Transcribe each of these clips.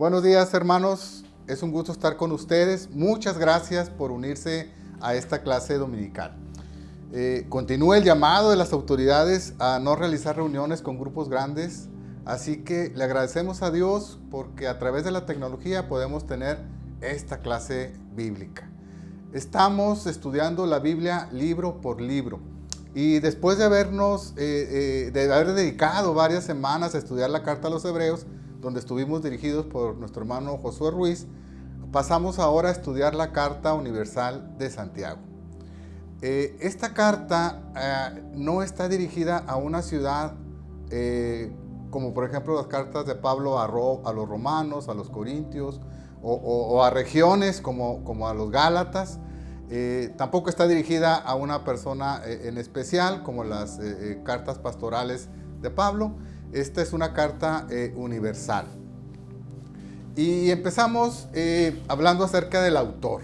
Buenos días, hermanos. Es un gusto estar con ustedes. Muchas gracias por unirse a esta clase dominical. Continúa el llamado de las autoridades a no realizar reuniones con grupos grandes, así que le agradecemos a Dios porque a través de la tecnología podemos tener esta clase bíblica. Estamos estudiando la Biblia libro por libro y después de haber dedicado varias semanas a estudiar la carta a los Hebreos, donde estuvimos dirigidos por nuestro hermano Josué Ruiz, pasamos ahora a estudiar la Carta Universal de Santiago. Esta carta no está dirigida a una ciudad como por ejemplo las cartas de Pablo a los romanos, a los corintios, o a regiones como a los gálatas. Tampoco está dirigida a una persona en especial, como las cartas pastorales de Pablo. Esta es una carta universal. Y empezamos hablando acerca del autor.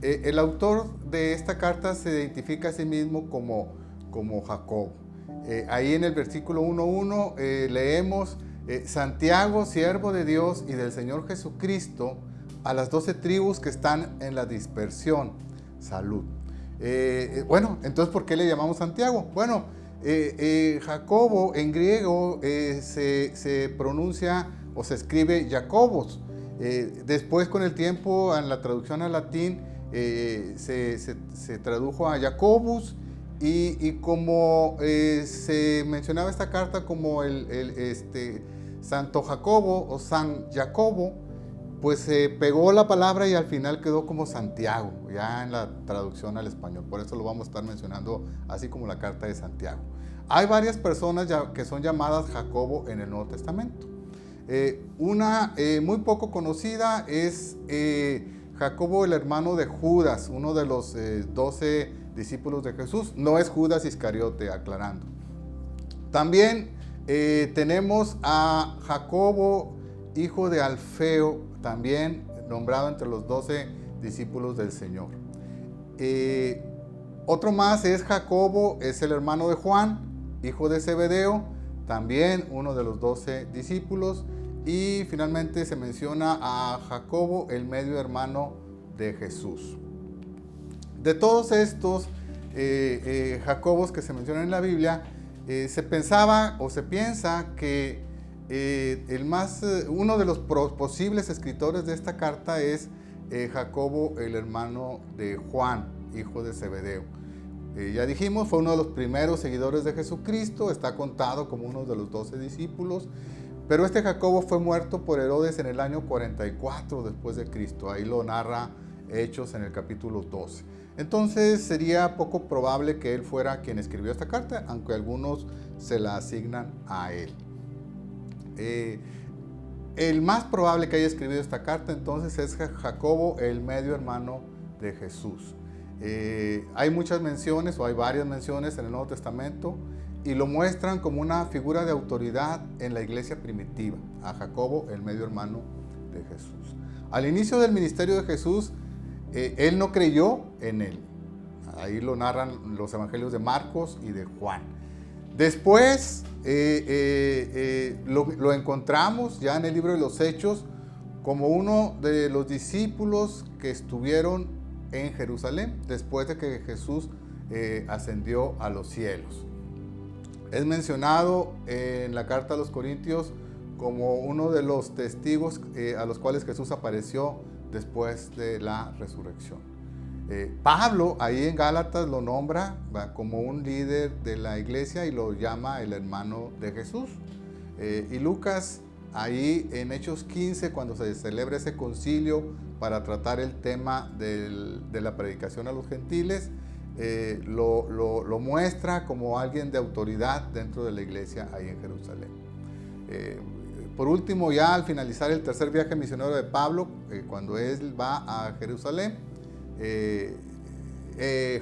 El autor de esta carta se identifica a sí mismo como Jacobo. Ahí en el versículo 1:1 leemos: Santiago, siervo de Dios y del Señor Jesucristo, a las 12 tribus que están en la dispersión. Salud. Bueno, entonces, ¿por qué le llamamos Santiago? Bueno, Jacobo en griego se pronuncia o se escribe Jacobos. Después, con el tiempo, en la traducción al latín se tradujo a Jacobus, y como se mencionaba esta carta como Santo Jacobo o San Jacobo, pues se pegó la palabra y al final quedó como Santiago, ya en la traducción al español. Por eso lo vamos a estar mencionando así como la carta de Santiago. Hay varias personas que son llamadas Jacobo en el Nuevo Testamento. Una muy poco conocida es Jacobo, el hermano de Judas, uno de los 12 discípulos de Jesús. No es Judas Iscariote, aclarando. También tenemos a Jacobo, hijo de Alfeo, también nombrado entre los 12 discípulos del Señor. Otro más es Jacobo, es el hermano de Juan, hijo de Zebedeo, también uno de los 12 discípulos. Y finalmente se menciona a Jacobo, el medio hermano de Jesús. De todos estos Jacobos que se mencionan en la Biblia, se pensaba o se piensa que uno de los posibles escritores de esta carta es Jacobo, el hermano de Juan, hijo de Zebedeo. Ya dijimos, fue uno de los primeros seguidores de Jesucristo, está contado como uno de los 12 discípulos, pero este Jacobo fue muerto por Herodes en el año 44 después de Cristo. Ahí lo narra Hechos en el capítulo 12. Entonces sería poco probable que él fuera quien escribió esta carta, aunque algunos se la asignan a él. El más probable que haya escribido esta carta entonces es Jacobo, el medio hermano de Jesús. Hay muchas menciones, o hay varias menciones en el Nuevo Testamento, y lo muestran como una figura de autoridad en la iglesia primitiva, a Jacobo, el medio hermano de Jesús. Al inicio del ministerio de Jesús, él no creyó en él. Ahí lo narran los evangelios de Marcos y de Juan. Después lo encontramos ya en el libro de los Hechos como uno de los discípulos que estuvieron en Jerusalén después de que Jesús ascendió a los cielos. Es mencionado en la carta a los Corintios como uno de los testigos a los cuales Jesús apareció después de la resurrección. Pablo, ahí en Gálatas, lo nombra como un líder de la iglesia y lo llama el hermano de Jesús. Y Lucas, ahí en Hechos 15, cuando se celebra ese concilio para tratar el tema de la predicación a los gentiles, lo muestra como alguien de autoridad dentro de la iglesia ahí en Jerusalén. Por último, ya al finalizar el tercer viaje misionero de Pablo, cuando él va a Jerusalén,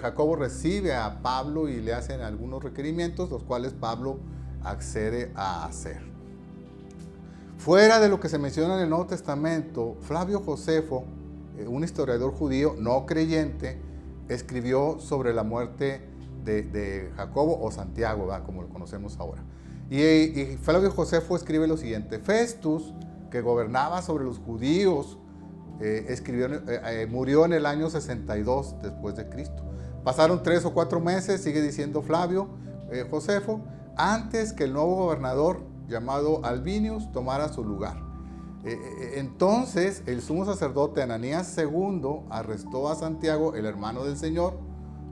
Jacobo recibe a Pablo y le hacen algunos requerimientos, los cuales Pablo accede a hacer. Fuera de lo que se menciona en el Nuevo Testamento, Flavio Josefo, un historiador judío no creyente, escribió sobre la muerte de Jacobo o Santiago, ¿verdad?, como lo conocemos ahora. Y Flavio Josefo escribe lo siguiente: Festus, que gobernaba sobre los judíos, murió en el año 62 después de Cristo. Pasaron 3 o 4 meses, sigue diciendo Flavio Josefo, antes que el nuevo gobernador llamado Albinius tomara su lugar. Entonces el sumo sacerdote Ananías II arrestó a Santiago, el hermano del Señor,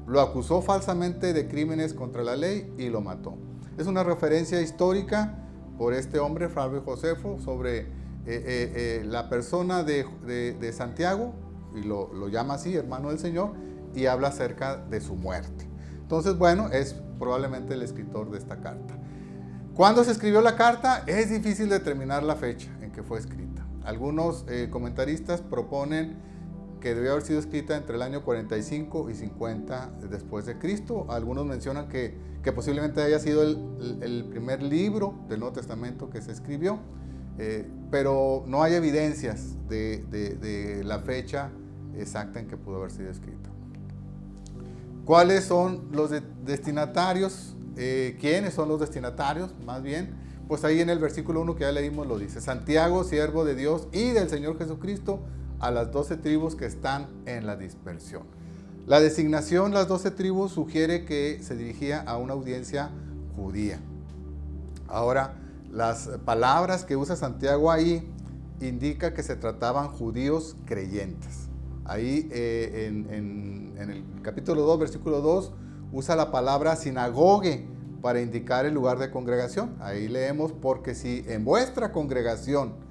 lo acusó falsamente de crímenes contra la ley y lo mató. Es una referencia histórica por este hombre, Flavio Josefo, sobre la persona de Santiago, y lo llama así, hermano del Señor, y habla acerca de su muerte. Entonces, bueno, es probablemente el escritor de esta carta. ¿Cuándo se escribió la carta? Es difícil determinar la fecha en que fue escrita. Algunos comentaristas proponen que debió haber sido escrita entre el año 45 y 50 después de Cristo. Algunos mencionan que posiblemente haya sido el primer libro del Nuevo Testamento que se escribió, pero no hay evidencias de la fecha exacta en que pudo haber sido escrita. ¿Cuáles son los destinatarios? ¿Quiénes son los destinatarios? Más bien, pues ahí en el versículo 1 que ya leímos lo dice: Santiago, siervo de Dios y del Señor Jesucristo, a las 12 tribus que están en la dispersión. La designación, las 12 tribus, sugiere que se dirigía a una audiencia judía. Ahora, las palabras que usa Santiago ahí indica que se trataban judíos creyentes. Ahí en el capítulo 2, versículo 2, usa la palabra sinagogue para indicar el lugar de congregación. Ahí leemos: porque si en vuestra congregación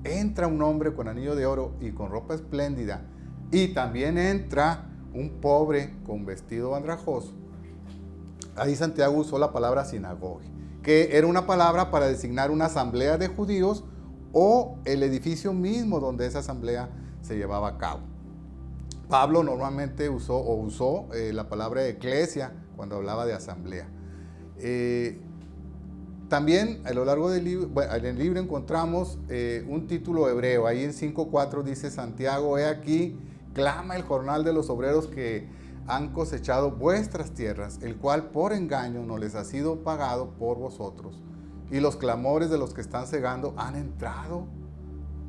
entra un hombre con anillo de oro y con ropa espléndida, y también entra un pobre con vestido andrajoso. Ahí Santiago usó la palabra sinagogue, que era una palabra para designar una asamblea de judíos o el edificio mismo donde esa asamblea se llevaba a cabo. Pablo normalmente usó la palabra eclesia cuando hablaba de asamblea. También a lo largo del libro, en el libro encontramos un título hebreo. Ahí en 5:4 dice Santiago: he aquí, clama el jornal de los obreros que han cosechado vuestras tierras, el cual por engaño no les ha sido pagado por vosotros. Y los clamores de los que están segando han entrado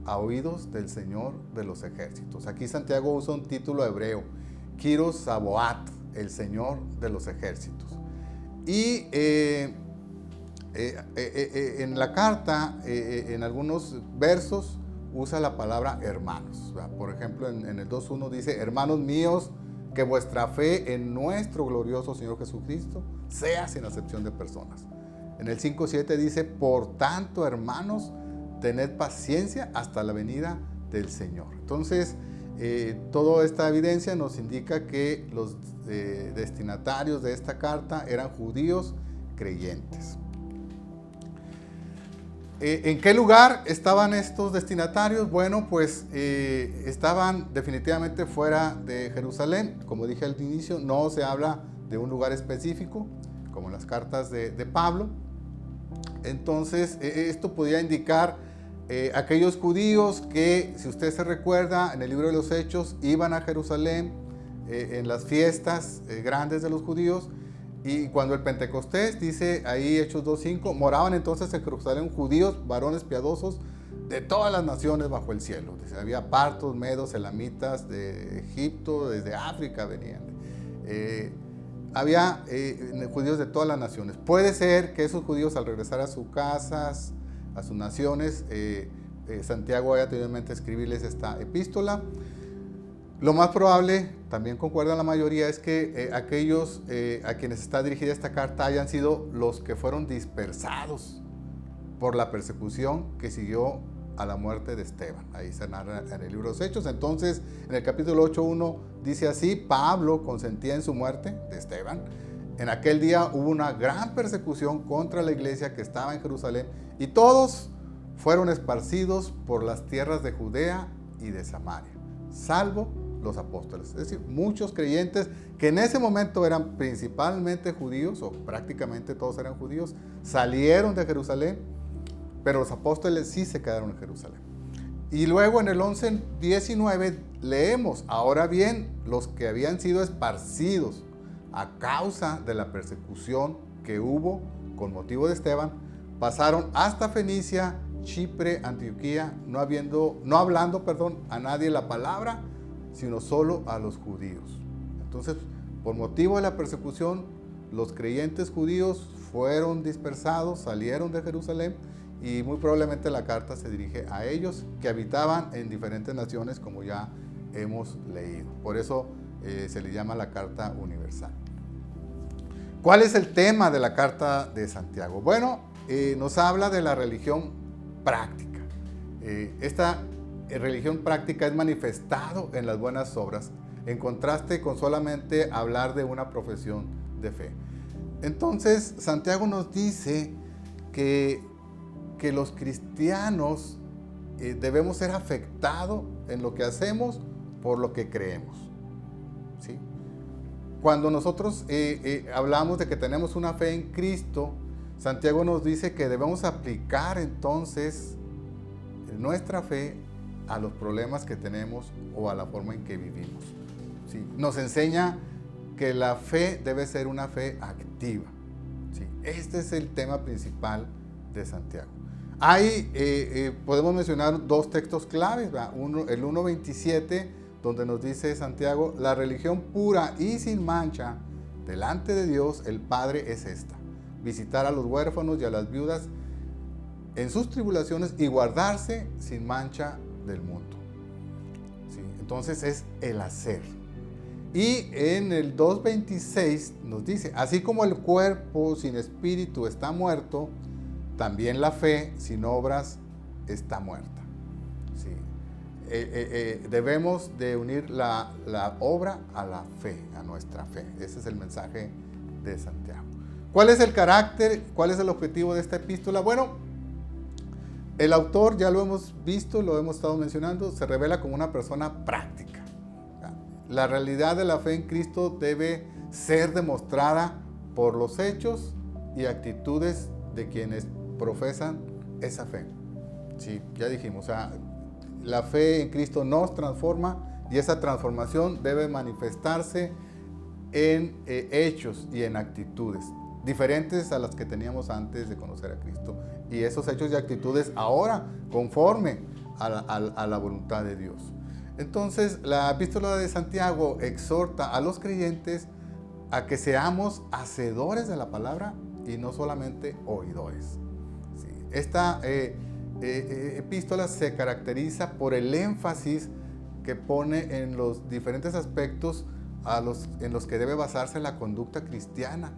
a oídos del Señor de los ejércitos. Aquí Santiago usa un título hebreo: Kiros Saboat, el Señor de los ejércitos. Y en la carta, en algunos versos, usa la palabra hermanos. Por ejemplo, en el 2:1 dice: hermanos míos, que vuestra fe en nuestro glorioso Señor Jesucristo sea sin acepción de personas. En el 5:7 dice: por tanto, hermanos, tened paciencia hasta la venida del Señor. Entonces, toda esta evidencia nos indica que los destinatarios de esta carta eran judíos creyentes. ¿En qué lugar estaban estos destinatarios? Bueno, pues estaban definitivamente fuera de Jerusalén. Como dije al inicio, no se habla de un lugar específico, como en las cartas de Pablo. Entonces, esto podía indicar aquellos judíos que, si usted se recuerda, en el libro de los Hechos, iban a Jerusalén en las fiestas grandes de los judíos. Y cuando el Pentecostés, dice ahí Hechos 2:5, moraban entonces en Jerusalén judíos, varones piadosos de todas las naciones bajo el cielo. Dice, había partos, medos, elamitas de Egipto, desde África venían. Había judíos de todas las naciones. Puede ser que esos judíos, al regresar a sus casas, a sus naciones, Santiago haya tenido en mente escribirles esta epístola. Lo más probable, también concuerda la mayoría, es que aquellos a quienes está dirigida esta carta hayan sido los que fueron dispersados por la persecución que siguió a la muerte de Esteban. Ahí se narra en el libro de los Hechos. Entonces, en el capítulo 8:1 dice así: Pablo consentía en su muerte de Esteban. En aquel día hubo una gran persecución contra la iglesia que estaba en Jerusalén, y todos fueron esparcidos por las tierras de Judea y de Samaria, salvo los apóstoles. Es decir, muchos creyentes que en ese momento eran principalmente judíos, o prácticamente todos eran judíos, salieron de Jerusalén, pero los apóstoles sí se quedaron en Jerusalén. Y luego en el 11:19 leemos: ahora bien, los que habían sido esparcidos a causa de la persecución que hubo con motivo de Esteban, pasaron hasta Fenicia Chipre, Antioquía, no hablando, a nadie la palabra, sino solo a los judíos. Entonces, por motivo de la persecución, los creyentes judíos fueron dispersados, salieron de Jerusalén, y muy probablemente la carta se dirige a ellos, que habitaban en diferentes naciones, como ya hemos leído. Por eso se le llama la carta universal. ¿Cuál es el tema de la carta de Santiago? Bueno, nos habla de la religión práctica. Esta religión práctica es manifestado en las buenas obras, en contraste con solamente hablar de una profesión de fe. Entonces, Santiago nos dice que los cristianos debemos ser afectados en lo que hacemos por lo que creemos. ¿Sí? Cuando nosotros hablamos de que tenemos una fe en Cristo, Santiago nos dice que debemos aplicar entonces nuestra fe a los problemas que tenemos o a la forma en que vivimos. ¿Sí? Nos enseña que la fe debe ser una fe activa. ¿Sí? Este es el tema principal de Santiago. Podemos mencionar dos textos claves, el 1:27, donde nos dice Santiago: la religión pura y sin mancha delante de Dios el Padre es esta: visitar a los huérfanos y a las viudas en sus tribulaciones y guardarse sin mancha del mundo. ¿Sí? Entonces es el hacer. Y en el 2:26 nos dice: así como el cuerpo sin espíritu está muerto, también la fe sin obras está muerta. ¿Sí? Debemos de unir la obra a la fe, a nuestra fe. Ese es el mensaje de Santiago. ¿Cuál es el carácter? ¿Cuál es el objetivo de esta epístola? Bueno, el autor, ya lo hemos visto, lo hemos estado mencionando, se revela como una persona práctica. La realidad de la fe en Cristo debe ser demostrada por los hechos y actitudes de quienes profesan esa fe. Sí, ya dijimos, la fe en Cristo nos transforma, y esa transformación debe manifestarse en hechos y en actitudes diferentes a las que teníamos antes de conocer a Cristo, y esos hechos y actitudes ahora conforme a la voluntad de Dios. Entonces, la epístola de Santiago exhorta a los creyentes a que seamos hacedores de la palabra y no solamente oidores. Sí. Esta epístola se caracteriza por el énfasis que pone en los diferentes aspectos en los que debe basarse la conducta cristiana,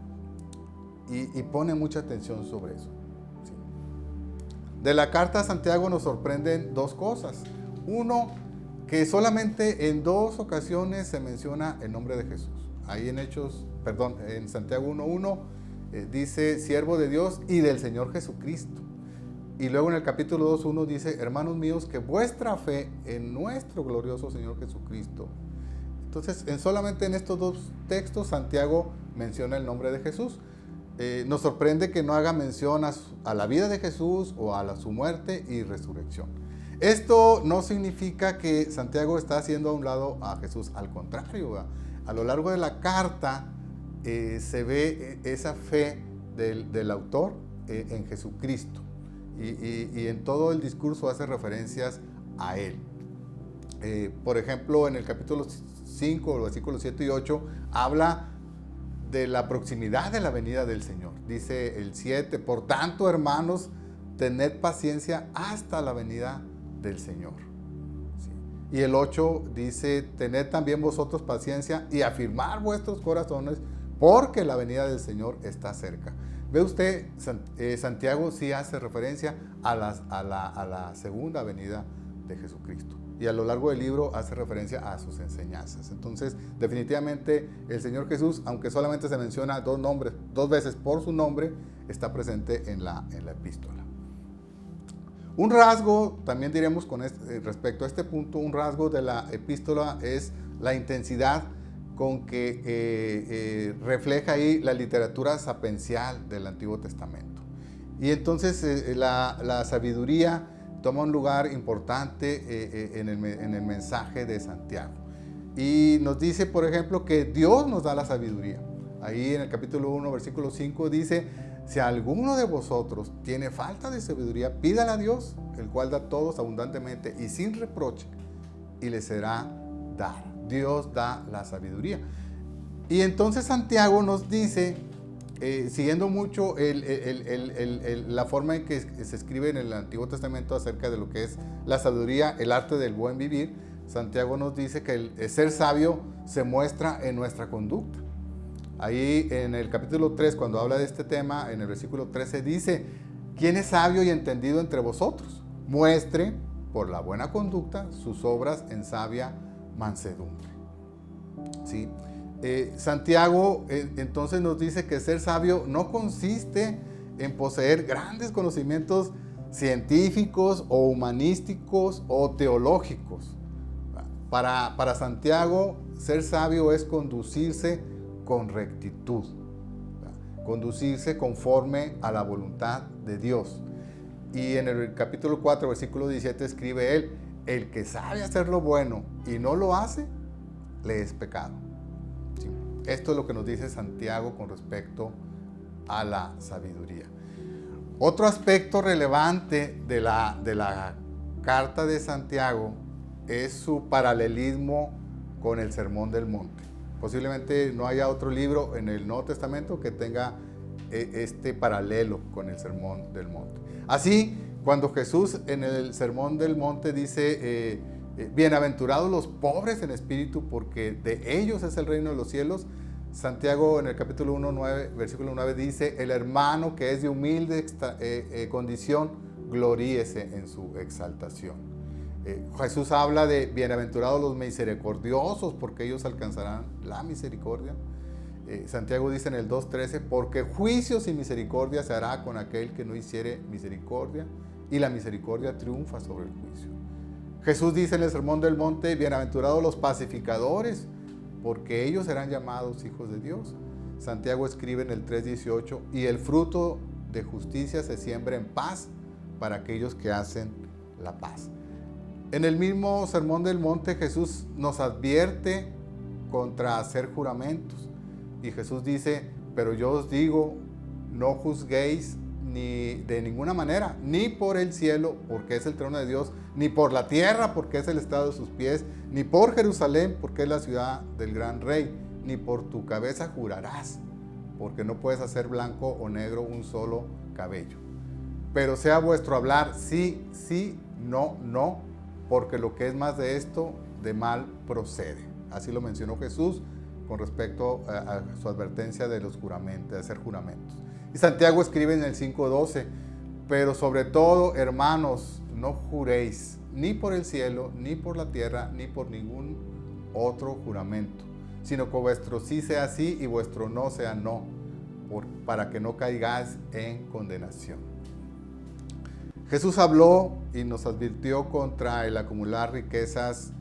y pone mucha atención sobre eso. Sí. De la carta a Santiago nos sorprenden dos cosas. Uno, que solamente en 2 ocasiones se menciona el nombre de Jesús. Ahí en Santiago 1:1 dice: siervo de Dios y del Señor Jesucristo. Y luego en el capítulo 2:1 dice: hermanos míos, que vuestra fe en nuestro glorioso Señor Jesucristo. Entonces, solamente en estos 2 textos Santiago menciona el nombre de Jesús. Nos sorprende que no haga mención a la vida de Jesús o a su muerte y resurrección. Esto no significa que Santiago está haciendo a un lado a Jesús. Al contrario, a lo largo de la carta se ve esa fe del autor en Jesucristo, y en todo el discurso hace referencias a él. Por ejemplo, en el capítulo 5, versículos 7 y 8, habla de la proximidad de la venida del Señor. Dice el 7: por tanto, hermanos, tened paciencia hasta la venida del Señor. ¿Sí? Y el 8 dice: tened también vosotros paciencia y afirmar vuestros corazones, porque la venida del Señor está cerca. Ve usted, Santiago sí hace referencia a la segunda venida de Jesucristo, y a lo largo del libro hace referencia a sus enseñanzas. Entonces, definitivamente el Señor Jesús, aunque solamente se menciona 2 veces por su nombre, está presente en la epístola. Un rasgo, también diremos respecto a este punto, un rasgo de la epístola es la intensidad con que refleja ahí la literatura sapiencial del Antiguo Testamento. Y entonces la sabiduría toma un lugar importante en el mensaje de Santiago. Y nos dice, por ejemplo, que Dios nos da la sabiduría. Ahí en el capítulo 1, versículo 5 dice: si alguno de vosotros tiene falta de sabiduría, pídala a Dios, el cual da a todos abundantemente y sin reproche, y le será dada. Dios da la sabiduría. Y entonces Santiago nos dice, siguiendo mucho la forma en que se escribe en el Antiguo Testamento acerca de lo que es la sabiduría, el arte del buen vivir, Santiago nos dice que el ser sabio se muestra en nuestra conducta. Ahí en el capítulo 3, cuando habla de este tema, en el versículo 13 dice: ¿quién es sabio y entendido entre vosotros? Muestre por la buena conducta sus obras en sabia mansedumbre. ¿Sí? Santiago entonces nos dice que ser sabio no consiste en poseer grandes conocimientos científicos o humanísticos o teológicos. Para Santiago, ser sabio es conducirse con rectitud, conducirse conforme a la voluntad de Dios. Y en el capítulo 4, versículo 17 escribe él: el que sabe hacer lo bueno y no lo hace, le es pecado. ¿Sí? Esto es lo que nos dice Santiago con respecto a la sabiduría. Otro aspecto relevante de la carta de Santiago es su paralelismo con el Sermón del Monte. Posiblemente no haya otro libro en el Nuevo Testamento que tenga este paralelo con el Sermón del Monte. Así, cuando Jesús en el Sermón del Monte dice: bienaventurados los pobres en espíritu, porque de ellos es el reino de los cielos, Santiago en el capítulo 1, versículo 9 dice: el hermano que es de humilde condición, gloríese en su exaltación. Jesús habla de bienaventurados los misericordiosos, porque ellos alcanzarán la misericordia. Santiago dice en el 2:13: porque juicios y misericordia se hará con aquel que no hiciere misericordia, y la misericordia triunfa sobre el juicio. Jesús dice en el Sermón del Monte: bienaventurados los pacificadores, porque ellos serán llamados hijos de Dios. Santiago escribe en el 3:18: y el fruto de justicia se siembra en paz para aquellos que hacen la paz. En el mismo Sermón del Monte, Jesús nos advierte contra hacer juramentos. Y Jesús dice: pero yo os digo, no juzguéis ni de ninguna manera, ni por el cielo, porque es el trono de Dios, ni por la tierra, porque es el estrado de sus pies, ni por Jerusalén, porque es la ciudad del gran rey, ni por tu cabeza jurarás, porque no puedes hacer blanco o negro un solo cabello. Pero sea vuestro hablar sí, sí, no, no, porque lo que es más de esto, de mal procede. Así lo mencionó Jesús con respecto a su advertencia de los juramentos, de hacer juramentos. Y Santiago escribe en el 5:12: pero sobre todo, hermanos, no juréis ni por el cielo, ni por la tierra, ni por ningún otro juramento, sino que vuestro sí sea sí y vuestro no sea no, para que no caigáis en condenación. Jesús habló y nos advirtió contra el acumular riquezas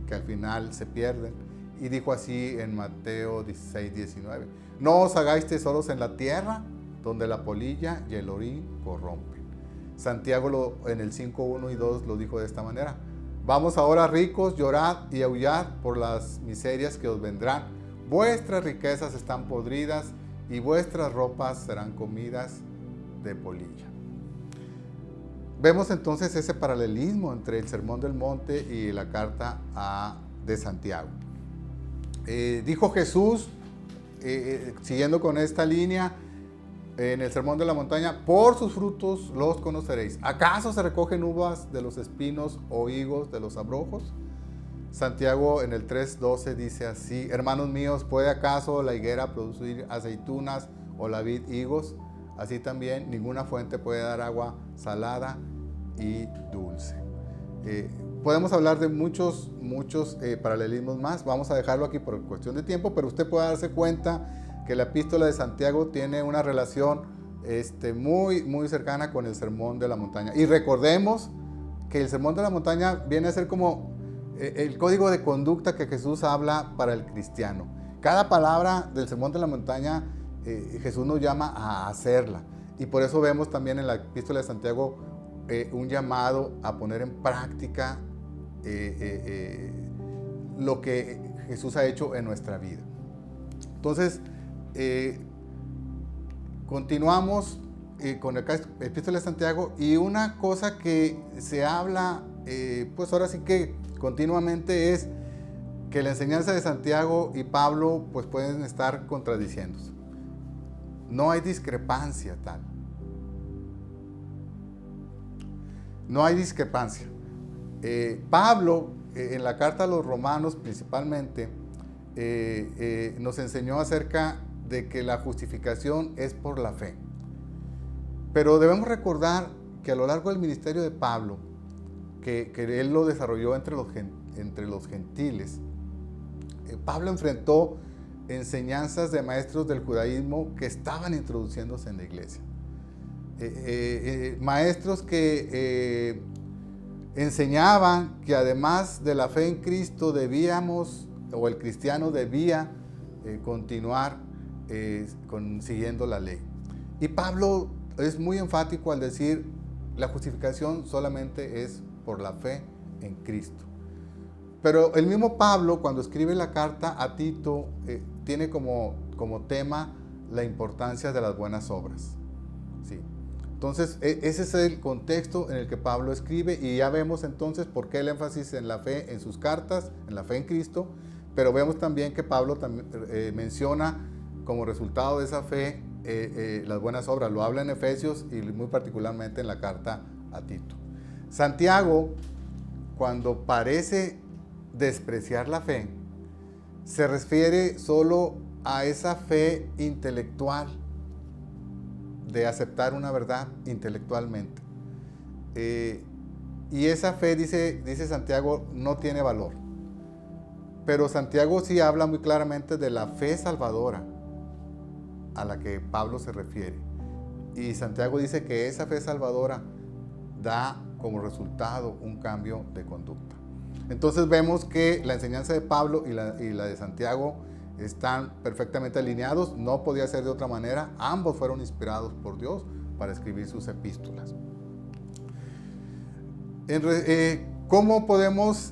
que al final se pierden. Y dijo así en Mateo 16:19: no os hagáis tesoros en la tierra, donde la polilla y el orín corrompen. Santiago en el 5:1 y 2 lo dijo de esta manera: vamos ahora, ricos, llorad y aullad por las miserias que os vendrán. Vuestras riquezas están podridas y vuestras ropas serán comidas de polilla. Vemos entonces ese paralelismo entre el Sermón del Monte y la carta de Santiago. Dijo Jesús, siguiendo con esta línea, en el Sermón de la Montaña: por sus frutos los conoceréis. ¿Acaso se recogen uvas de los espinos o higos de los abrojos? Santiago en el 3:12 dice así: hermanos míos, ¿puede acaso la higuera producir aceitunas o la vid higos? Así también ninguna fuente puede dar agua salada y dulce. Podemos hablar de muchos paralelismos más. Vamos a dejarlo aquí por cuestión de tiempo, pero usted puede darse cuenta que la epístola de Santiago tiene una relación muy cercana con el Sermón de la Montaña. Y recordemos que el Sermón de la Montaña viene a ser como el código de conducta que Jesús habla para el cristiano. Cada palabra del Sermón de la Montaña Jesús nos llama a hacerla. Y por eso vemos también en la epístola de Santiago un llamado a poner en práctica lo que Jesús ha hecho en nuestra vida. Entonces, Continuamos con el Epístola de Santiago, y una cosa que se habla, pues ahora sí que continuamente, es que la enseñanza de Santiago y Pablo pues pueden estar contradiciéndose. No hay discrepancia tal. No hay discrepancia. Pablo, en la carta a los romanos principalmente, nos enseñó acerca de que la justificación es por la fe. Pero debemos recordar que a lo largo del ministerio de Pablo, que él lo desarrolló entre los gentiles, Pablo enfrentó enseñanzas de maestros del judaísmo que estaban introduciéndose en la iglesia. Maestros que enseñaban que además de la fe en Cristo el cristiano debía continuar siguiendo la ley. Y Pablo es muy enfático al decir: la justificación solamente es por la fe en Cristo. Pero el mismo Pablo, cuando escribe la carta a Tito, tiene como tema la importancia de las buenas obras. ¿Sí? Entonces, ese es el contexto en el que Pablo escribe, y ya vemos entonces por qué el énfasis en la fe en sus cartas, en la fe en Cristo. Pero vemos también que Pablo también, menciona como resultado de esa fe las buenas obras. Lo habla en Efesios y muy particularmente en la carta a Tito. Santiago, cuando parece despreciar la fe, se refiere solo a esa fe intelectual, de aceptar una verdad intelectualmente. Y esa fe, dice Santiago, no tiene valor. Pero Santiago sí habla muy claramente de la fe salvadora a la que Pablo se refiere. Y Santiago dice que esa fe salvadora da como resultado un cambio de conducta. Entonces vemos que la enseñanza de Pablo y la de Santiago están perfectamente alineados. No podía ser de otra manera. Ambos fueron inspirados por Dios para escribir sus epístolas. ¿Cómo podemos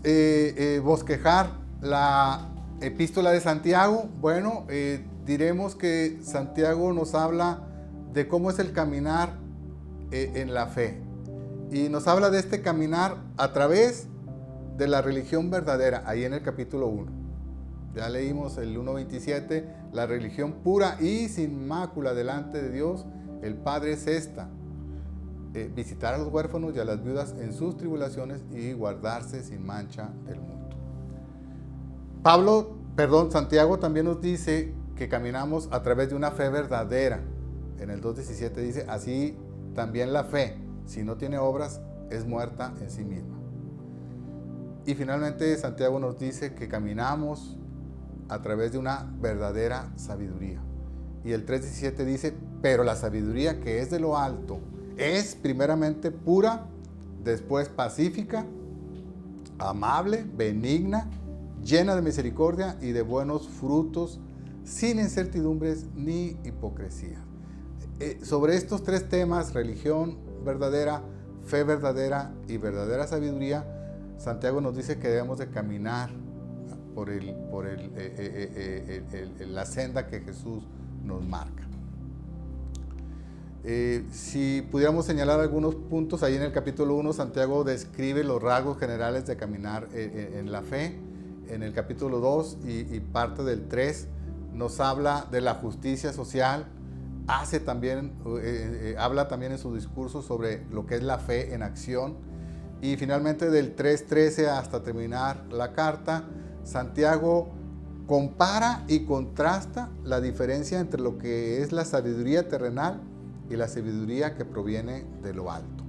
bosquejar la epístola de Santiago? Bueno, diremos que Santiago nos habla de cómo es el caminar en la fe. Y nos habla de este caminar a través de la religión verdadera, ahí en el capítulo 1. Ya leímos el 1:27, la religión pura y sin mácula delante de Dios, el Padre, es esta: visitar a los huérfanos y a las viudas en sus tribulaciones y guardarse sin mancha del mundo. Santiago también nos dice que caminamos a través de una fe verdadera. En el 2:17 dice: así también la fe, si no tiene obras, es muerta en sí misma. Y finalmente Santiago nos dice que caminamos a través de una verdadera sabiduría. Y el 3:17 dice: pero la sabiduría que es de lo alto es primeramente pura, después pacífica, amable, benigna, llena de misericordia y de buenos frutos, sin incertidumbres ni hipocresía. Sobre estos tres temas, religión verdadera, fe verdadera y verdadera sabiduría, Santiago nos dice que debemos de caminar por la senda que Jesús nos marca. Si pudiéramos señalar algunos puntos, ahí en el capítulo 1 Santiago describe los rasgos generales de caminar en la fe. En el capítulo 2 y parte del 3 nos habla de la justicia social. Habla también en su discurso sobre lo que es la fe en acción. Y finalmente del 3:13 hasta terminar la carta, Santiago compara y contrasta la diferencia entre lo que es la sabiduría terrenal y la sabiduría que proviene de lo alto.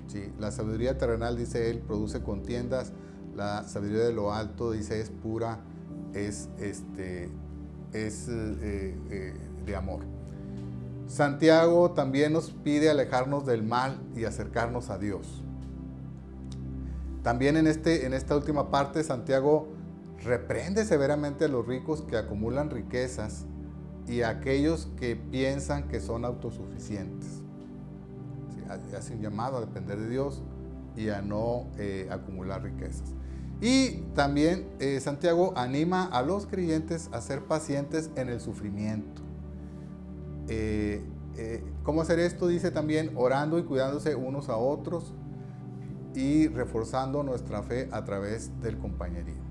¿Sí? La sabiduría terrenal, dice él, produce contiendas. La sabiduría de lo alto, dice, es pura, es de amor. Santiago también nos pide alejarnos del mal y acercarnos a Dios. También en esta última parte, Santiago reprende severamente a los ricos que acumulan riquezas y a aquellos que piensan que son autosuficientes. ¿Sí? Hace un llamado a depender de Dios y a no acumular riquezas. Y también Santiago anima a los creyentes a ser pacientes en el sufrimiento. ¿Cómo hacer esto? Dice también orando y cuidándose unos a otros y reforzando nuestra fe a través del compañerismo.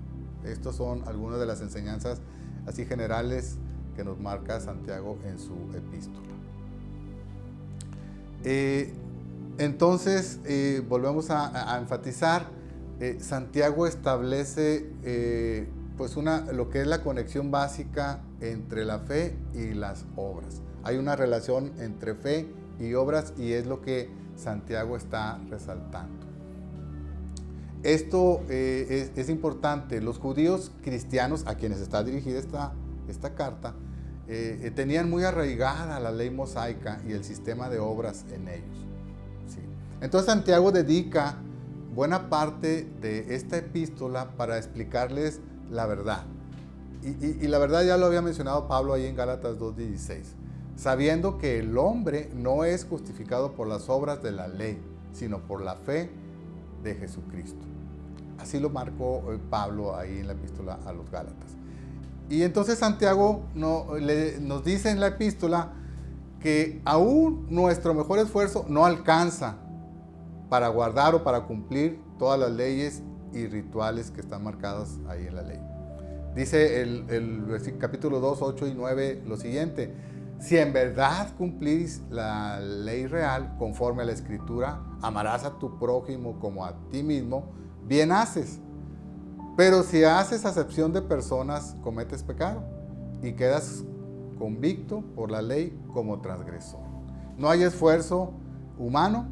Estas son algunas de las enseñanzas así generales que nos marca Santiago en su epístola. Entonces, volvemos a enfatizar, Santiago establece pues lo que es la conexión básica entre la fe y las obras. Hay una relación entre fe y obras y es lo que Santiago está resaltando. Esto es importante. Los judíos cristianos a quienes está dirigida esta carta tenían muy arraigada la ley mosaica y el sistema de obras en ellos. ¿Sí? Entonces Santiago dedica buena parte de esta epístola para explicarles la verdad. Y la verdad ya lo había mencionado Pablo ahí en Gálatas 2:16, sabiendo que el hombre no es justificado por las obras de la ley, sino por la fe de Jesucristo. Así lo marcó Pablo ahí en la epístola a los Gálatas. Y entonces Santiago nos dice en la epístola que aún nuestro mejor esfuerzo no alcanza para guardar o para cumplir todas las leyes y rituales que están marcadas ahí en la ley. Dice el capítulo 2, 8 y 9 lo siguiente: si en verdad cumplís la ley real conforme a la Escritura, amarás a tu prójimo como a ti mismo, bien haces. Pero si haces acepción de personas, cometes pecado y quedas convicto por la ley como transgresor. No hay esfuerzo humano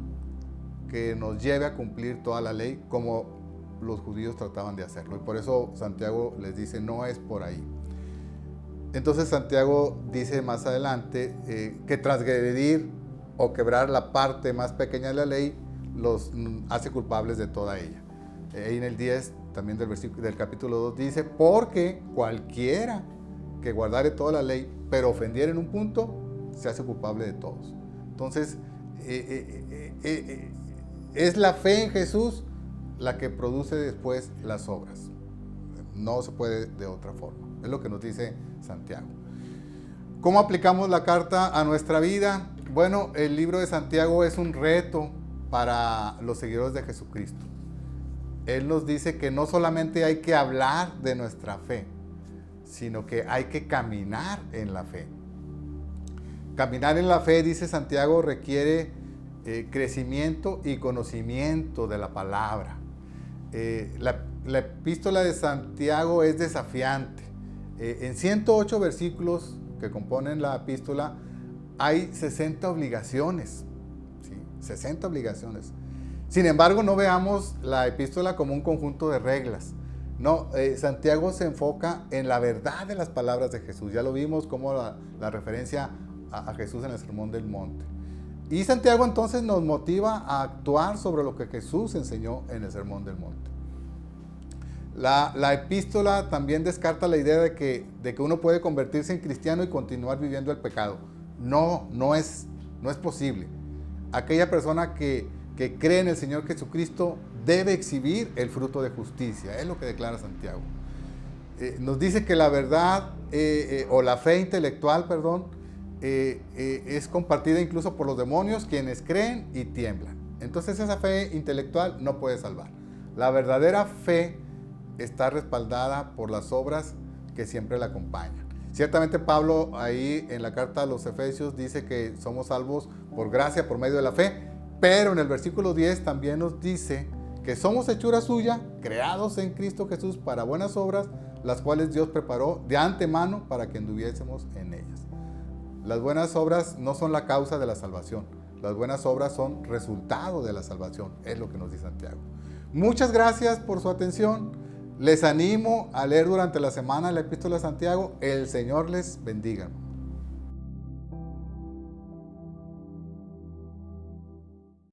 que nos lleve a cumplir toda la ley como los judíos trataban de hacerlo. Y por eso Santiago les dice, no es por ahí. Entonces Santiago dice más adelante que transgredir o quebrar la parte más pequeña de la ley los hace culpables de toda ella. Ahí en el 10 también del capítulo 2 dice, porque cualquiera que guardare toda la ley, pero ofendiera en un punto, se hace culpable de todos. Entonces, es la fe en Jesús la que produce después las obras. No se puede de otra forma. Es lo que nos dice Santiago. ¿Cómo aplicamos la carta a nuestra vida? Bueno, el libro de Santiago es un reto para los seguidores de Jesucristo. Él nos dice que no solamente hay que hablar de nuestra fe, sino que hay que caminar en la fe. Caminar en la fe, dice Santiago, requiere crecimiento y conocimiento de la palabra. La epístola de Santiago es desafiante. En 108 versículos que componen la epístola hay 60 obligaciones. ¿Sí? 60 obligaciones. Sin embargo, no veamos la epístola como un conjunto de reglas. No, Santiago se enfoca en la verdad de las palabras de Jesús. Ya lo vimos como la referencia a Jesús en el Sermón del Monte. Y Santiago entonces nos motiva a actuar sobre lo que Jesús enseñó en el Sermón del Monte. La epístola también descarta la idea de que uno puede convertirse en cristiano y continuar viviendo el pecado. No es posible. Aquella persona que cree en el Señor Jesucristo debe exhibir el fruto de justicia. Es lo que declara Santiago. Nos dice que la verdad o la fe intelectual, es compartida incluso por los demonios, quienes creen y tiemblan. Entonces esa fe intelectual no puede salvar. La verdadera fe está respaldada por las obras que siempre la acompañan. Ciertamente Pablo ahí en la carta a los Efesios dice que somos salvos por gracia, por medio de la fe, pero en el versículo 10 también nos dice que somos hechura suya, creados en Cristo Jesús para buenas obras, las cuales Dios preparó de antemano para que anduviésemos en ellas. Las buenas obras no son la causa de la salvación. Las buenas obras son resultado de la salvación. Es lo que nos dice Santiago. Muchas gracias por su atención. Les animo a leer durante la semana la epístola de Santiago. El Señor les bendiga.